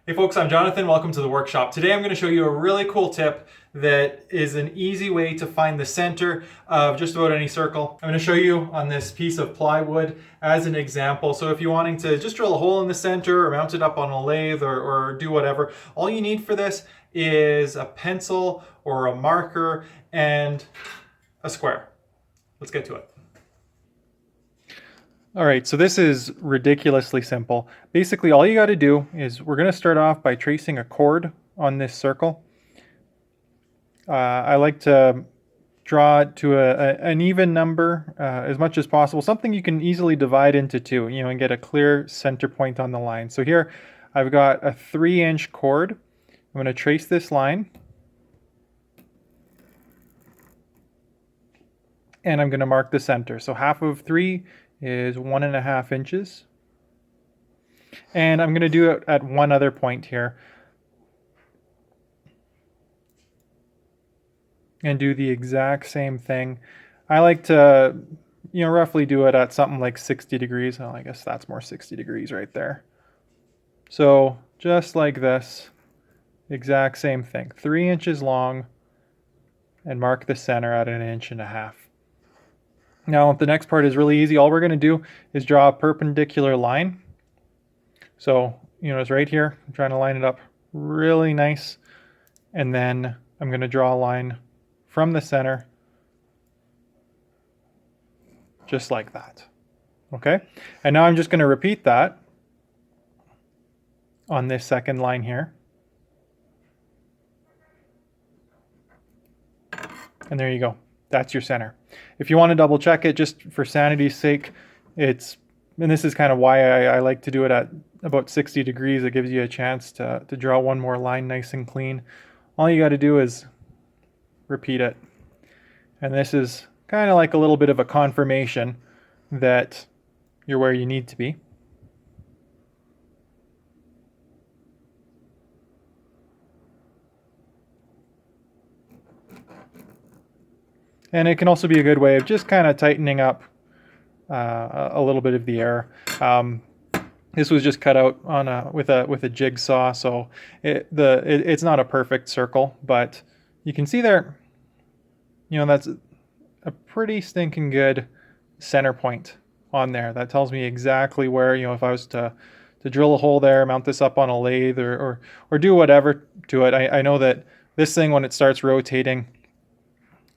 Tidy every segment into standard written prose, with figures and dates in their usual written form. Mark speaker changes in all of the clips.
Speaker 1: Hey folks, I'm Jonathan. Welcome to the workshop. Today I'm going to show you a really cool tip that is an easy way to find the center of just about any circle. I'm going to show you on this piece of plywood as an example. So if you're wanting to just drill a hole in the center or mount it up on a lathe or do whatever, all you need for this is a pencil or a marker and a square. Let's get to it. All right, so this is ridiculously simple. Basically, all you got to do is we're going to start off by tracing a chord on this circle. I like to draw it to an even number as much as possible, something you can easily divide into two, and get a clear center point on the line. So here I've got a 3-inch chord. I'm going to trace this line. And I'm going to mark the center. So half of 3 is 1.5 inches. And I'm going to do it at one other point here. And do the exact same thing. I like to, roughly do it at something like 60 degrees. Well, I guess that's more 60 degrees right there. So just like this, exact same thing. 3 inches long and mark the center at 1.5 inches. Now, the next part is really easy. All we're going to do is draw a perpendicular line. So, it's right here. I'm trying to line it up really nice. And then I'm going to draw a line from the center, just like that. Okay? And now I'm just going to repeat that on this second line here. And there you go. That's your center. If you want to double check it, just for sanity's sake, and this is kind of why I like to do it at about 60 degrees. It gives you a chance to draw one more line nice and clean. All you got to do is repeat it. And this is kind of like a little bit of a confirmation that you're where you need to be. And it can also be a good way of just kind of tightening up a little bit of the air. This was just cut out on with a jigsaw, so it's not a perfect circle, but you can see there, that's a pretty stinking good center point on there. That tells me exactly where, if I was to drill a hole there, mount this up on a lathe or do whatever to it, I know that this thing, when it starts rotating,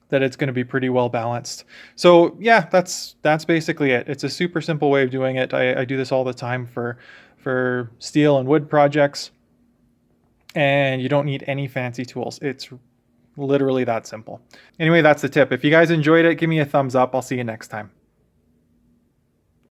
Speaker 1: that it's going to be pretty well balanced. So yeah, that's basically it. It's a super simple way of doing it. I do this all the time for steel and wood projects, and you don't need any fancy tools. It's literally that simple. Anyway, that's the tip. If you guys enjoyed it, give me a thumbs up. I'll see you next time.